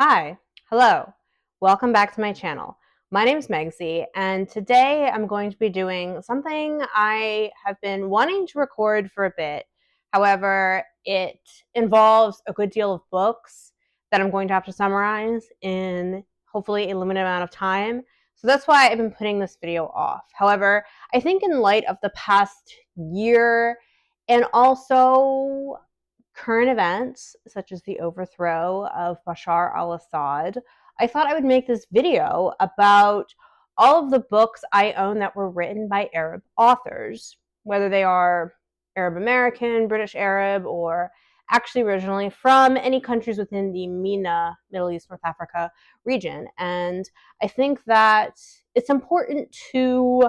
Hi, hello, welcome back to my channel. My name is Megzy, and today I'm going to be doing something I have been wanting to record for a bit. However, it involves a good deal of books that I'm going to have to summarize in hopefully a limited amount of time. So that's why I've been putting this video off. However, I think in light of the past year and also current events, such as the overthrow of Bashar al-Assad, I thought I would make this video about all of the books I own that were written by Arab authors, whether they are Arab American, British Arab, or actually originally from any countries within the MENA, Middle East, North Africa region. And I think that it's important to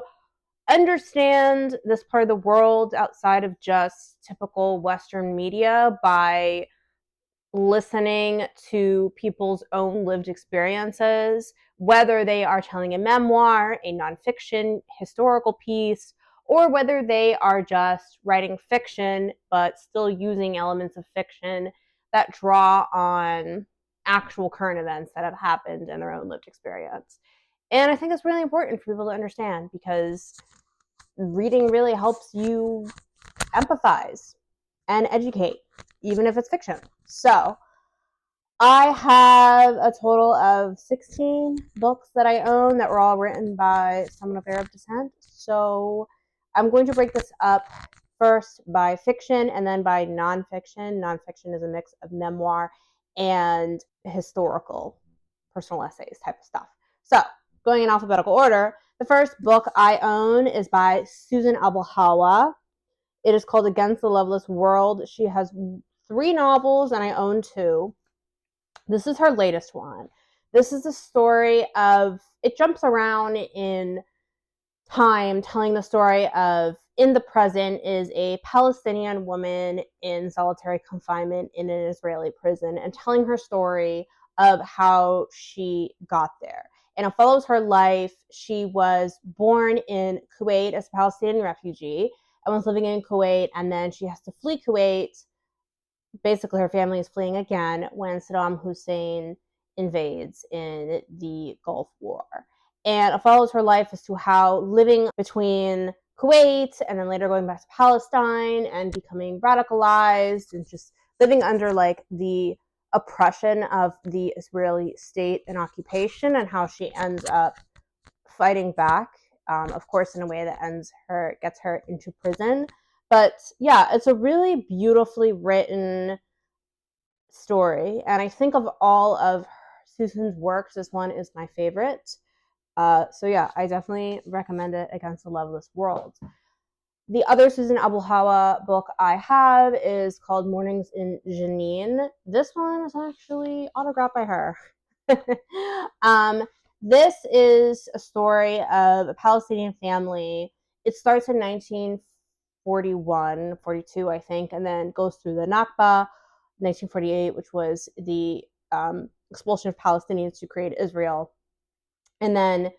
understand this part of the world outside of just typical Western media by listening to people's own lived experiences, whether they are telling a memoir, a nonfiction, historical piece, or whether they are just writing fiction but still using elements of fiction that draw on actual current events that have happened in their own lived experience. And I think it's really important for people to understand because reading really helps you empathize and educate, even if it's fiction. So I have a total of 16 books that I own that were all written by someone of Arab descent. So I'm going to break this up first by fiction and then by nonfiction. Nonfiction is a mix of memoir and historical personal essays type of stuff. So going in alphabetical order, the first book I own is by Susan Abulhawa. It is called Against the Loveless World. She has 3 novels and I own 2. This is her latest one. This is the story of, it jumps around in time, telling the story of, in the present, is a Palestinian woman in solitary confinement in an Israeli prison and telling her story of how she got there. And it follows her life. She was born in Kuwait as a Palestinian refugee and was living in Kuwait, and then she has to flee Kuwait. Basically, her family is fleeing again when Saddam Hussein invades in the Gulf War. And it follows her life as to how living between Kuwait and then later going back to Palestine and becoming radicalized and just living under like the oppression of the Israeli state and occupation, and how she ends up fighting back, of course, in a way that gets her into prison. But yeah, it's a really beautifully written story, and I think of all of Susan's works, this one is my favorite. So yeah, I definitely recommend it, Against the Loveless World. The other Susan Abulhawa book I have is called Mornings in Jenin. This one is actually autographed by her. This is a story of a Palestinian family. It starts in 1941, 42, I think, and then goes through the Nakba, 1948, which was the expulsion of Palestinians to create Israel, and then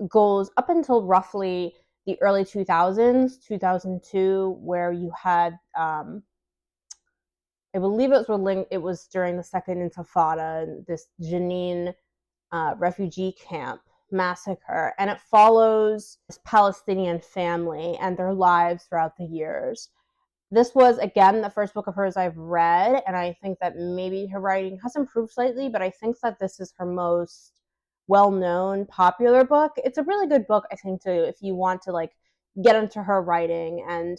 goes up until roughly the early 2000s, 2002, where you had, I believe it was during the Second Intifada, this Jenin refugee camp massacre, and it follows this Palestinian family and their lives throughout the years. This was, again, the first book of hers I've read, and I think that maybe her writing has improved slightly, but I think that this is her most well-known, popular book. It's a really good book, I think, too, if you want to like get into her writing. And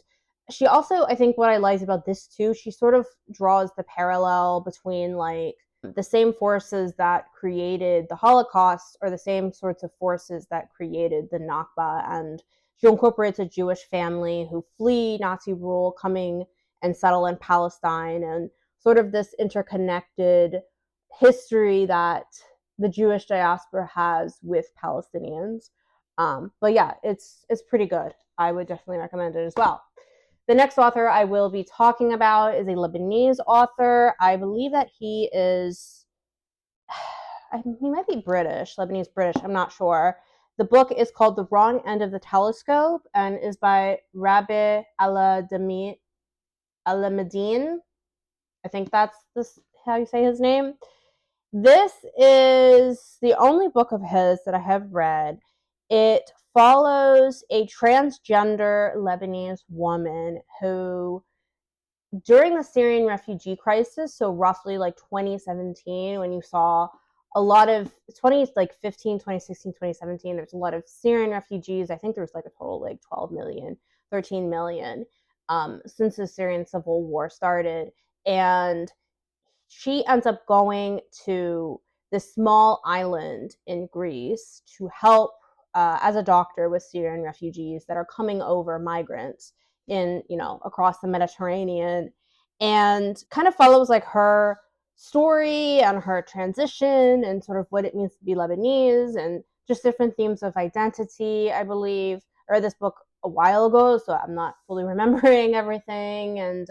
she also, I think what I liked about this too, she sort of draws the parallel between like the same forces that created the Holocaust are the same sorts of forces that created the Nakba, and she incorporates a Jewish family who flee Nazi rule, coming and settle in Palestine, and sort of this interconnected history that the Jewish diaspora has with Palestinians. But yeah, it's pretty good. I would definitely recommend it as well. The next author I will be talking about is a Lebanese author. I believe that he is, he might be British, Lebanese British, I'm not sure. The book is called The Wrong End of the Telescope and is by Rabih Alameddine. I think that's how you say his name. This is the only book of his that I have read. It follows a transgender Lebanese woman who, during the Syrian refugee crisis, so roughly like 2017, when you saw a lot of 2016, 2017, there's a lot of Syrian refugees. I think there was like a total of like 12 million, 13 million since the Syrian civil war started. And she ends up going to this small island in Greece to help as a doctor with Syrian refugees that are coming over, migrants in, across the Mediterranean, and kind of follows like her story and her transition and sort of what it means to be Lebanese and just different themes of identity. I believe I read this book a while ago, so I'm not fully remembering everything. And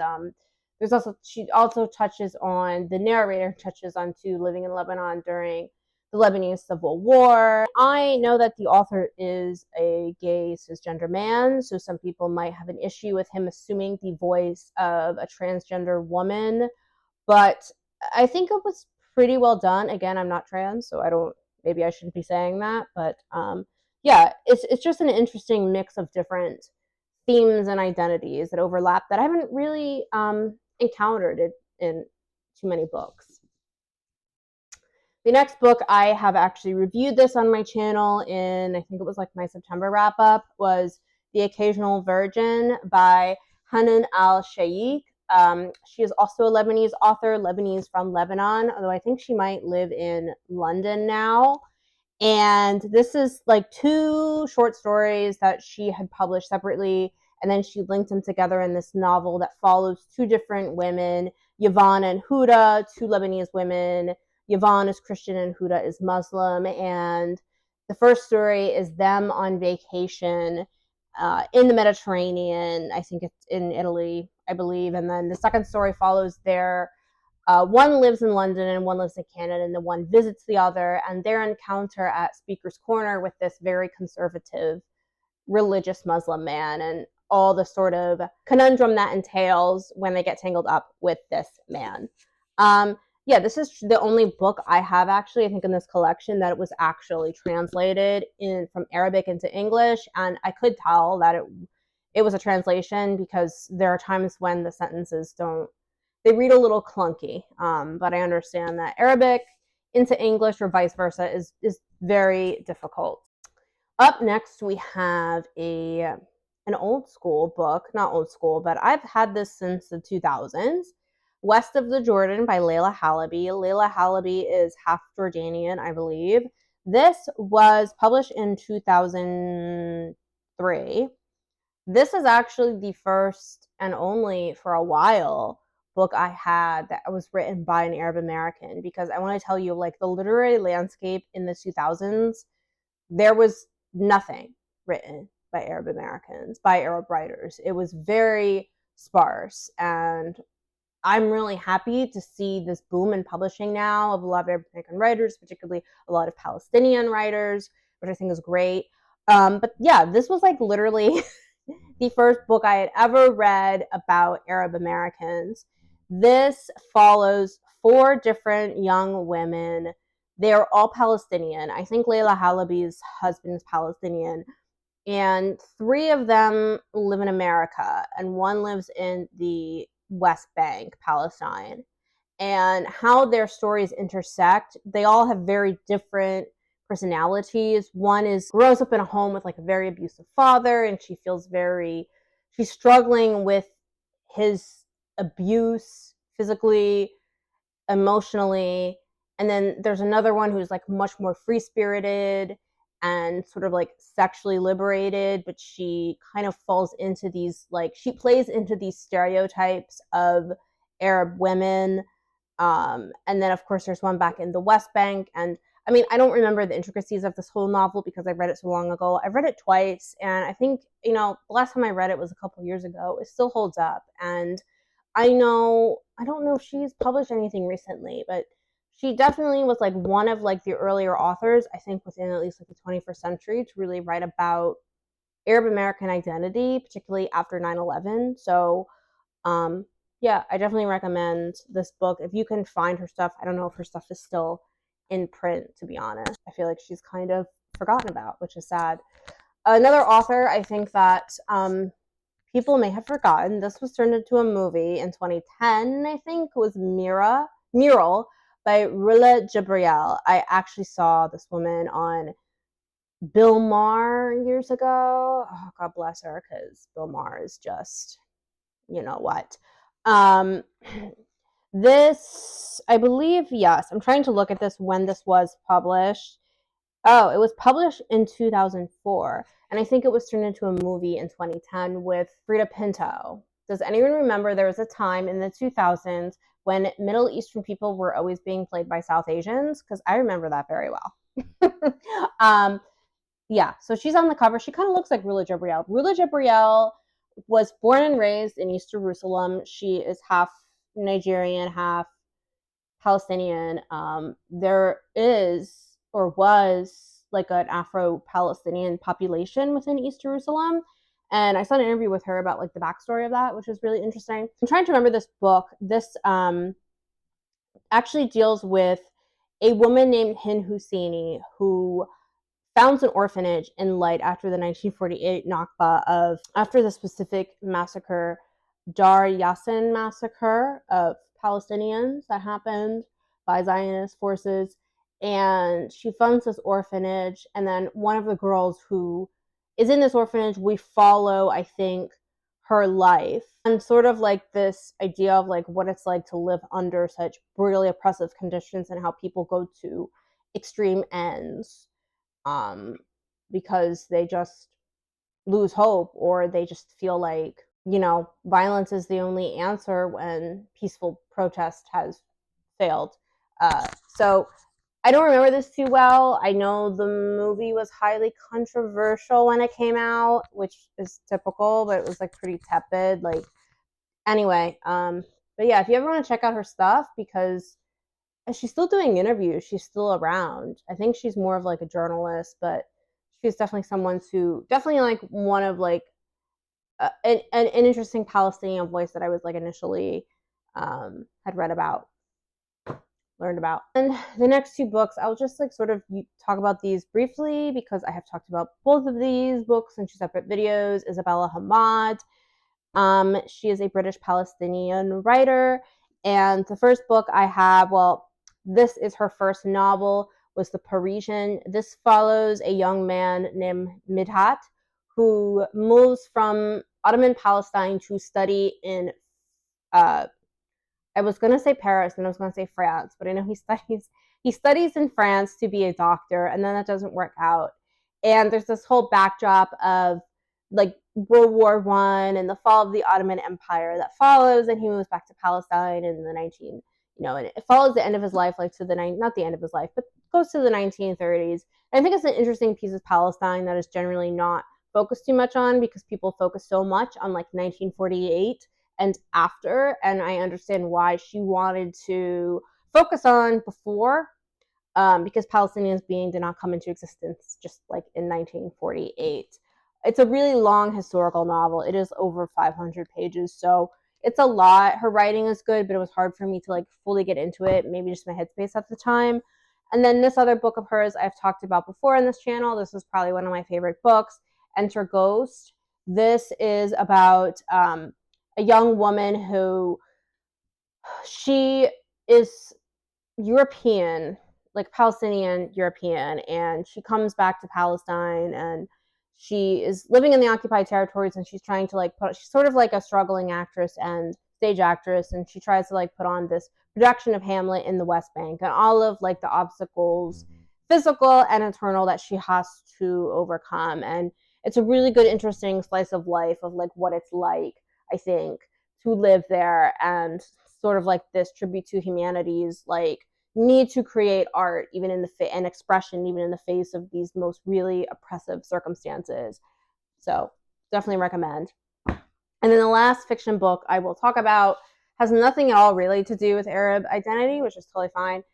she also touches on, the narrator touches on too, living in Lebanon during the Lebanese Civil War. I know that the author is a gay cisgender man, so some people might have an issue with him assuming the voice of a transgender woman, but I think it was pretty well done. Again, I'm not trans, so maybe I shouldn't be saying that, but yeah, it's just an interesting mix of different themes and identities that overlap that I haven't really encountered it in too many books. The next book, I have actually reviewed this on my channel in, I think it was like my September wrap up, was The Occasional Virgin by Hanan al-Shaykh. She is also a Lebanese author, Lebanese from Lebanon, although I think she might live in London now. And this is like two short stories that she had published separately, and then she linked them together in this novel that follows two different women, Yvonne and Huda, two Lebanese women. Yvonne is Christian and Huda is Muslim. And the first story is them on vacation in the Mediterranean. I think it's in Italy, I believe. And then the second story follows their one lives in London and one lives in Canada, and the one visits the other, and their encounter at Speaker's Corner with this very conservative religious Muslim man, and all the sort of conundrum that entails when they get tangled up with this man. Yeah, this is the only book I have actually, I think, in this collection that it was actually translated from Arabic into English, and I could tell that it was a translation because there are times when the sentences they read a little clunky, but I understand that Arabic into English or vice versa is very difficult. Up next, we have an old school book, not old school, but I've had this since the 2000s, West of the Jordan by Laila Halaby. Laila Halaby is half Jordanian, I believe. This was published in 2003. This is actually the first and only, for a while, book I had that was written by an Arab American, because I want to tell you, like, the literary landscape in the 2000s, there was nothing written by Arab Americans, by Arab writers. It was very sparse, and I'm really happy to see this boom in publishing now of a lot of Arab American writers, particularly a lot of Palestinian writers, which I think is great. But yeah, this was like literally the first book I had ever read about Arab Americans. This follows four different young women. They're all Palestinian. I think Laila Halaby's husband is Palestinian. And three of them live in America, and one lives in the West Bank, Palestine. And how their stories intersect, they all have very different personalities. One grows up in a home with like a very abusive father, and she's struggling with his abuse physically, emotionally. And then there's another one who's like much more free spirited and sort of like sexually liberated, but she kind of falls into she plays into these stereotypes of Arab women. And then, of course, there's one back in the West Bank. And I mean, I don't remember the intricacies of this whole novel because I read it so long ago. I've read it twice, and I think, the last time I read it was a couple years ago. It still holds up. And I don't know if she's published anything recently, but she definitely was like one of like the earlier authors, I think, within at least like the 21st century to really write about Arab American identity, particularly after 9/11. So, yeah, I definitely recommend this book if you can find her stuff. I don't know if her stuff is still in print, to be honest. I feel like she's kind of forgotten about, which is sad. Another author I think that people may have forgotten, this was turned into a movie in 2010, I think, was Miral by Rula Jebreal. I actually saw this woman on Bill Maher years ago. Oh, God bless her, because Bill Maher is just, you know what. This, I believe, yes. I'm trying to look at this when this was published. Oh, it was published in 2004, and I think it was turned into a movie in 2010 with Frida Pinto. Does anyone remember there was a time in the 2000s when Middle Eastern people were always being played by South Asians? Because I remember that very well. Yeah, so she's on the cover. She kind of looks like Rula Jebreal. Rula Jebreal was born and raised in East Jerusalem. She is half Nigerian, half Palestinian. There is or was like an Afro-Palestinian population within East Jerusalem. And I saw an interview with her about like the backstory of that, which was really interesting. I'm trying to remember this book. This actually deals with a woman named Hind Husseini who founds an orphanage in Light after the 1948 Nakba after the specific massacre, Dar Yassin massacre of Palestinians that happened by Zionist forces. And she funds this orphanage, and then one of the girls who is in this orphanage, we follow, I think, her life and sort of like this idea of like what it's like to live under such brutally oppressive conditions and how people go to extreme ends because they just lose hope, or they just feel like, you know, violence is the only answer when peaceful protest has failed. So I don't remember this too well. I know the movie was highly controversial when it came out, which is typical, but it was like pretty tepid. Like, anyway, but yeah, if you ever want to check out her stuff, because she's still doing interviews, she's still around. I think she's more of like a journalist, but she's definitely someone to definitely like one of like an interesting Palestinian voice that I was like initially had read about, learned about. And the next two books, I'll just like sort of talk about these briefly because I have talked about both of these books in two separate videos. Isabella Hammad. She is a British Palestinian writer, and the first book I have, well, this is her first novel, was The Parisian. This follows a young man named Midhat who moves from Ottoman Palestine to study in I was going to say Paris and I was going to say France, but I know he studies in France to be a doctor, and then that doesn't work out. And there's this whole backdrop of like World War I and the fall of the Ottoman Empire that follows, and he moves back to Palestine in the and it follows the end of his life, like to the not the end of his life, but goes to the 1930s. And I think it's an interesting piece of Palestine that is generally not focused too much on, because people focus so much on like 1948 and after, and I understand why she wanted to focus on before, because Palestinians being did not come into existence just like in 1948. It's a really long historical novel. It is over 500 pages, so it's a lot. Her writing is good, but it was hard for me to like fully get into it, maybe just my headspace at the time. And then this other book of hers I've talked about before on this channel. This is probably one of my favorite books, Enter Ghost. This is about a young woman who, she is European, like Palestinian European, and she comes back to Palestine, and she is living in the occupied territories, and she's trying to like she's sort of like a struggling actress and stage actress, and she tries to like put on this production of Hamlet in the West Bank and all of like the obstacles, physical and internal, that she has to overcome. And it's a really good, interesting slice of life of like what it's like, I think, to live there, and sort of like this tribute to humanity's like need to create art even in the and expression even in the face of these most really oppressive circumstances. So definitely recommend. And then the last fiction book I will talk about has nothing at all really to do with Arab identity, which is totally fine.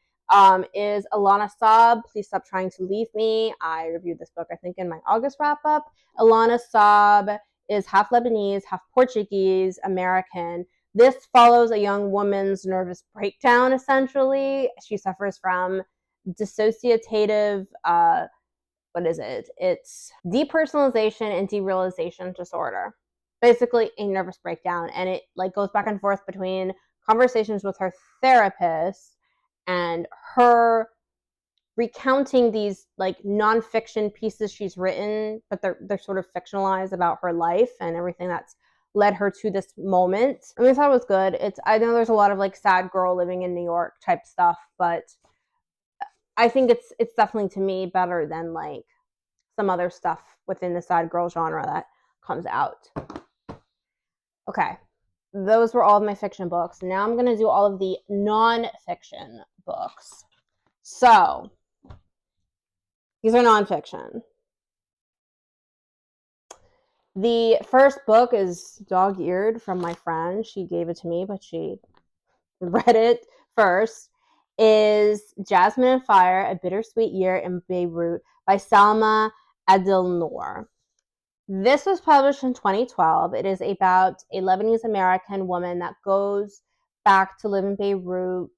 Is Alana Saab, Please Stop Trying to Leave Me. I reviewed this book, I think, in my August wrap-up. Alana Saab is half Lebanese, half Portuguese, American. This follows a young woman's nervous breakdown, essentially. She suffers from dissociative, what is it? It's depersonalization and derealization disorder. Basically a nervous breakdown. And it like goes back and forth between conversations with her therapist and her recounting these like nonfiction pieces she's written, but they're sort of fictionalized about her life and everything that's led her to this moment. I mean, I thought it was good. I know there's a lot of like sad girl living in New York type stuff, but I think it's definitely to me better than like some other stuff within the sad girl genre that comes out. Okay, those were all of my fiction books. Now I'm gonna do all of the non-fiction books. So these are nonfiction. The first book is dog-eared from my friend. She gave it to me, but she read it first. Is Jasmine and Fire, A Bittersweet Year in Beirut by Salma Abdelnour. This was published in 2012. It is about a Lebanese American woman that goes back to live in Beirut.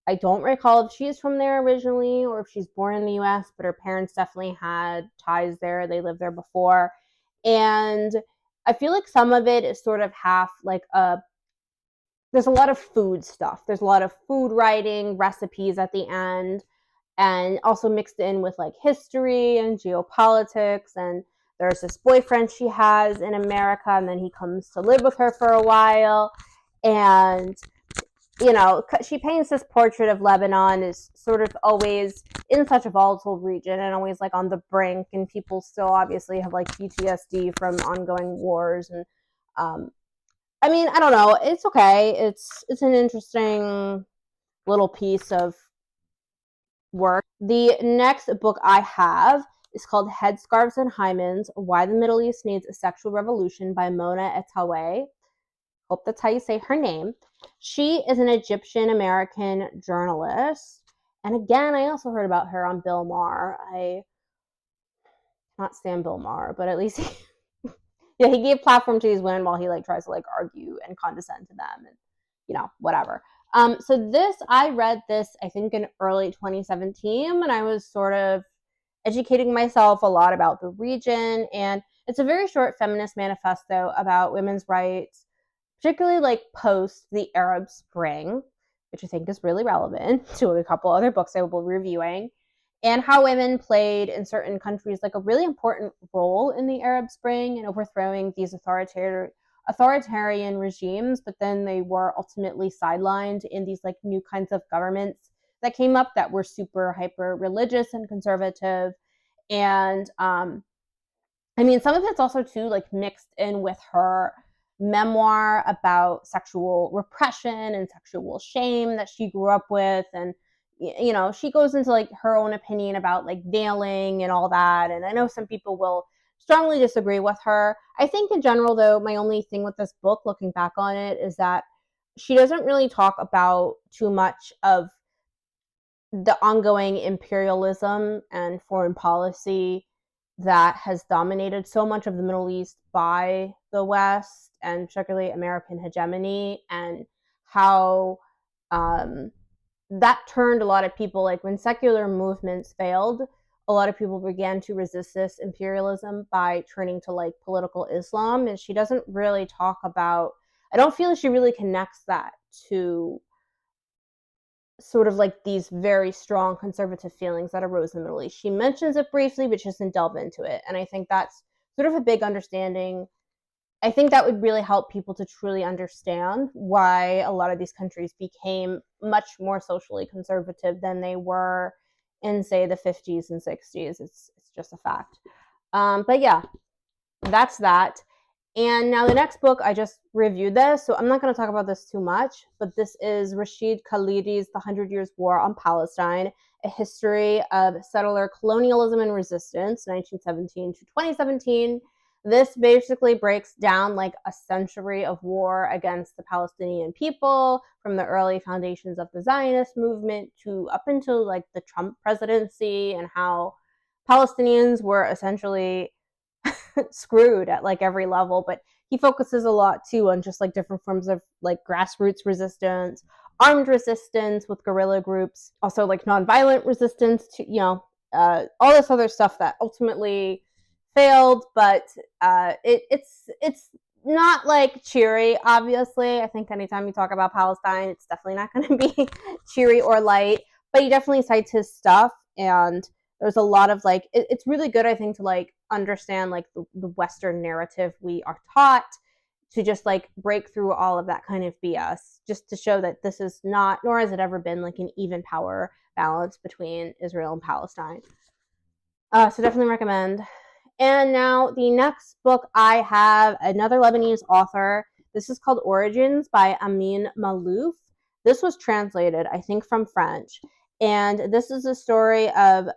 I don't recall if she's from there originally or if she's born in the US, but her parents definitely had ties there. They lived there before. And I feel like some of it is sort of half like there's a lot of food stuff. There's a lot of food writing, recipes at the end, and also mixed in with like history and geopolitics. And there's this boyfriend she has in America, and then he comes to live with her for a while. And, you know, she paints this portrait of Lebanon as sort of always in such a volatile region and always like on the brink, and people still obviously have like PTSD from ongoing wars. And I mean, I don't know. It's okay. It's an interesting little piece of work. The next book I have is called Headscarves and Hymens, Why the Middle East Needs a Sexual Revolution by Mona Eltaway. Hope that's how you say her name. She is an Egyptian-American journalist. And again, I also heard about her on Bill Maher. I cannot stand Bill Maher, but at least he gave platform to these women while he like tries to like argue and condescend to them and, you know, whatever. So I read this, I think in early 2017, and I was sort of educating myself a lot about the region. And it's a very short feminist manifesto about women's rights, particularly like post the Arab Spring, which I think is really relevant to a couple other books I will be reviewing, and how women played in certain countries like a really important role in the Arab Spring and overthrowing these authoritarian regimes, but then they were ultimately sidelined in these like new kinds of governments that came up that were super hyper religious and conservative. And I mean, some of it's also too like mixed in with her memoir about sexual repression and sexual shame that she grew up with. And you know, she goes into like her own opinion about like veiling and all that. And I know some people will strongly disagree with her. I think in general, though, my only thing with this book, looking back on it, is that she doesn't really talk about too much of the ongoing imperialism and foreign policy that has dominated so much of the Middle East by the West, and particularly American hegemony, and how that turned a lot of people, like when secular movements failed, a lot of people began to resist this imperialism by turning to like political Islam. And she doesn't really talk about, I don't feel like she really connects that to sort of like these very strong conservative feelings that arose in the Middle East. She mentions it briefly, but she doesn't delve into it. And I think that's sort of a big understanding. I think that would really help people to truly understand why a lot of these countries became much more socially conservative than they were in, say, the 50s and 60s. It's just a fact. But yeah, that's that. And now the next book, I just reviewed this, so I'm not going to talk about this too much, but this is Rashid Khalidi's The 100 Years' War on Palestine, A History of Settler Colonialism and Resistance, 1917 to 2017. This basically breaks down like a century of war against the Palestinian people, from the early foundations of the Zionist movement to up until like the Trump presidency, and how Palestinians were essentially screwed at like every level. But he focuses a lot too on just like different forms of like grassroots resistance, armed resistance with guerrilla groups, also like nonviolent resistance to, all this other stuff that ultimately failed, but it's not like cheery, obviously. I think anytime you talk about Palestine, it's definitely not going to be cheery or light, but he definitely cites his stuff, and there's a lot of like, it's really good, I think, to like understand like the Western narrative we are taught, to just like break through all of that kind of BS, just to show that this is not, nor has it ever been, like an even power balance between Israel and Palestine. So definitely recommend. And now the next book I have, another Lebanese author. This is called Origins by Amin Malouf. This was translated, I think, from French. And this is a story of,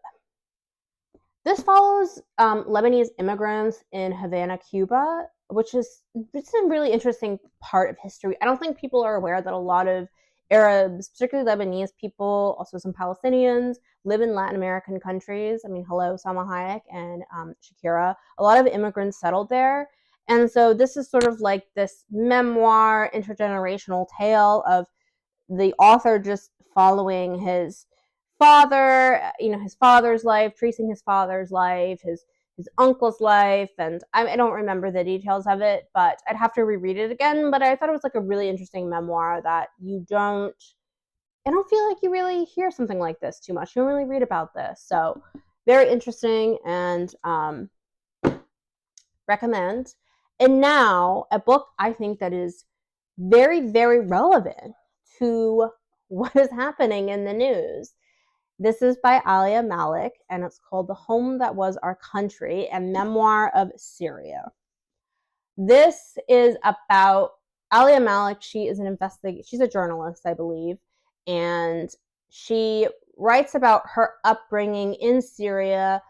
this follows Lebanese immigrants in Havana, Cuba, which is, it's a really interesting part of history. I don't think people are aware that a lot of Arabs, particularly Lebanese people, also some Palestinians, live in Latin American countries. I mean, hello, Salma Hayek and Shakira. A lot of immigrants settled there. And so this is sort of like this memoir, intergenerational tale of the author just following his father, his father's life, tracing his father's life, his uncle's life, and I don't remember the details of it, but I'd have to reread it again. But I thought it was like a really interesting memoir that I don't feel like you really hear something like this too much. You don't really read about this. So very interesting, and recommend. And now a book I think that is very, very relevant to what is happening in the news. This is by Alia Malik, and it's called The Home That Was Our Country, a memoir of Syria. This is about Alia Malik. She is she's a journalist, I believe, and she writes about her upbringing in Syria,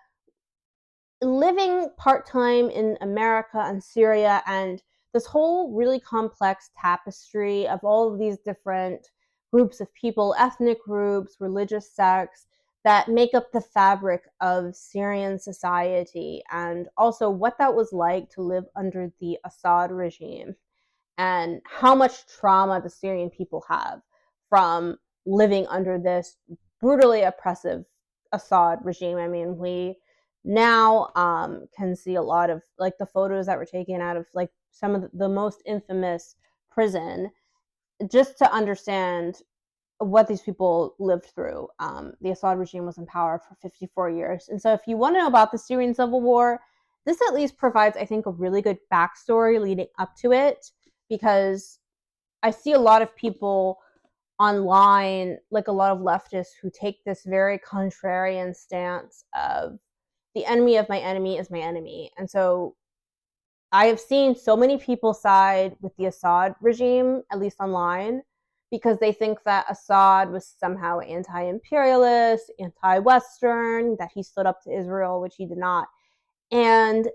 living part-time in America and Syria, and this whole really complex tapestry of all of these different groups of people, ethnic groups, religious sects, that make up the fabric of Syrian society, and also what that was like to live under the Assad regime, and how much trauma the Syrian people have from living under this brutally oppressive Assad regime. I mean, we now can see a lot of like the photos that were taken out of like some of the most infamous prison, just to understand what these people lived through. The Assad regime was in power for 54 years. And so if you want to know about the Syrian civil war, this at least provides, I think, a really good backstory leading up to it, because I see a lot of people online, like a lot of leftists, who take this very contrarian stance of the enemy of my enemy is my enemy. And so I have seen so many people side with the Assad regime, at least online, because they think that Assad was somehow anti-imperialist, anti-Western, that he stood up to Israel, which he did not. And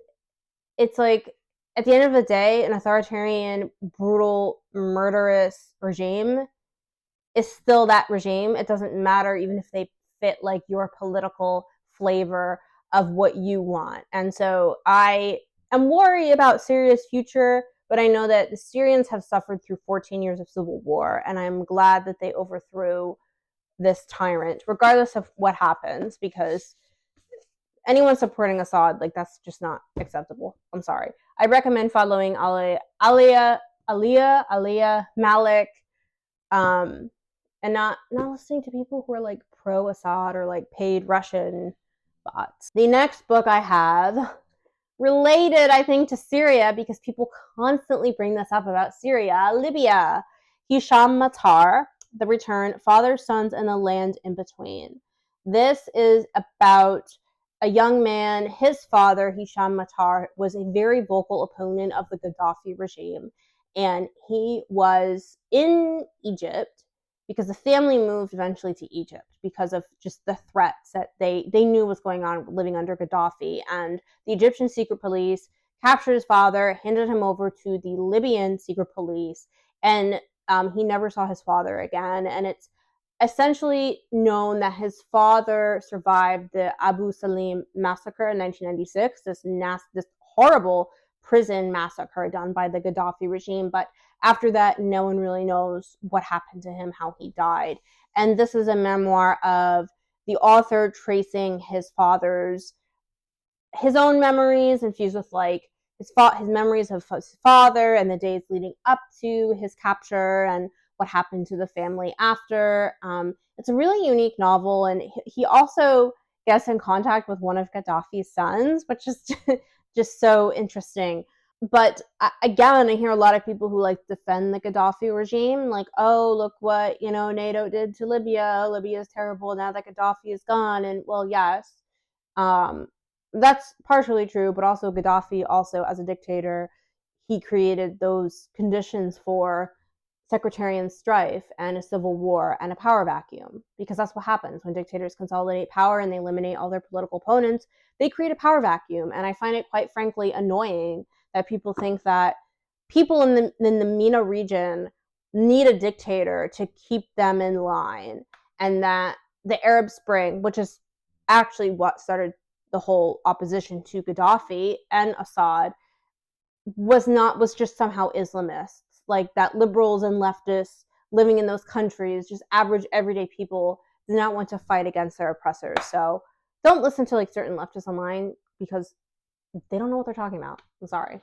it's like, at the end of the day, an authoritarian, brutal, murderous regime is still that regime. It doesn't matter even if they fit like your political flavor of what you want. And so I am worried about Syria's future, but I know that the Syrians have suffered through 14 years of civil war, and I'm glad that they overthrew this tyrant, regardless of what happens, because anyone supporting Assad, like, that's just not acceptable. I'm sorry. I recommend following Alia Malik, and not listening to people who are like pro-Assad or like paid Russian bots. The next book I have, related, I think, to Syria, because people constantly bring this up about Syria, Libya. Hisham Matar, The Return, Fathers, Sons, and the Land in Between. This is about a young man. His father, Hisham Matar, was a very vocal opponent of the Gaddafi regime, and he was in Egypt because the family moved eventually to Egypt because of just the threats that they knew was going on living under Gaddafi. And the Egyptian secret police captured his father, handed him over to the Libyan secret police, and he never saw his father again. And it's essentially known that his father survived the Abu Salim massacre in 1996, this horrible prison massacre done by the Gaddafi regime. But after that, no one really knows what happened to him, how he died. And this is a memoir of the author tracing his own memories infused with like his memories of his father and the days leading up to his capture and what happened to the family after. It's a really unique novel, and he also gets in contact with one of Gaddafi's sons, which is just so interesting. But again, I hear a lot of people who like defend the Gaddafi regime, like, oh, look what, NATO did to Libya. Libya is terrible now that Gaddafi is gone. And well, yes, that's partially true, but also Gaddafi, also as a dictator, he created those conditions for sectarian strife and a civil war and a power vacuum, because that's what happens when dictators consolidate power and they eliminate all their political opponents. They create a power vacuum, and I find it quite frankly annoying that people think that people in the MENA region need a dictator to keep them in line, and that the Arab Spring, which is actually what started the whole opposition to Gaddafi and Assad, was just somehow Islamists, like that liberals and leftists living in those countries, just average everyday people, do not want to fight against their oppressors. So don't listen to like certain leftists online, because they don't know what they're talking about. I'm sorry.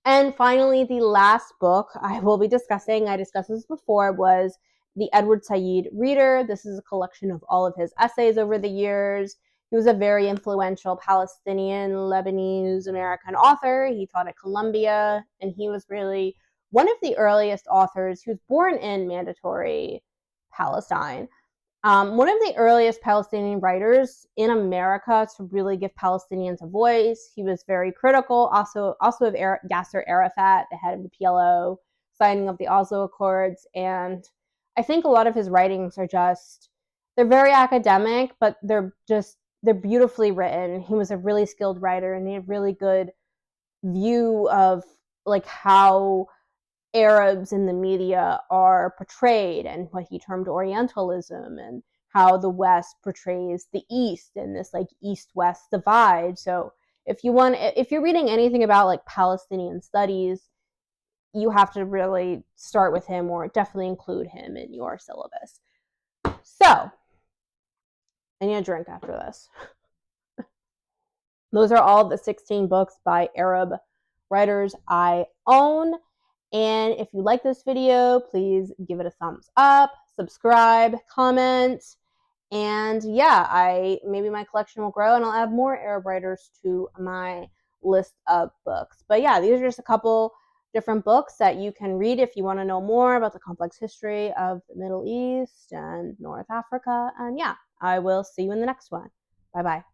And finally, the last book I will be discussing, I discussed this before, was the Edward Said Reader. This is a collection of all of his essays over the years. He was a very influential Palestinian, Lebanese, American author. He taught at Columbia, and he was really one of the earliest authors. He was born in Mandatory Palestine. One of the earliest Palestinian writers in America to really give Palestinians a voice. He was very critical, also of Yasser Arafat, the head of the PLO, signing of the Oslo Accords. And I think a lot of his writings are they're very academic, but they're beautifully written. He was a really skilled writer, and he had a really good view of like how Arabs in the media are portrayed, and what he termed Orientalism, and how the West portrays the East and this like East-West divide. So if you're reading anything about like Palestinian studies, you have to really start with him, or definitely include him in your syllabus. So I need a drink after this. Those are all the 16 books by Arab writers I own. And if you like this video, please give it a thumbs up, subscribe, comment, and yeah, maybe my collection will grow and I'll add more Arab writers to my list of books. But yeah, these are just a couple different books that you can read if you want to know more about the complex history of the Middle East and North Africa. And yeah, I will see you in the next one. Bye-bye.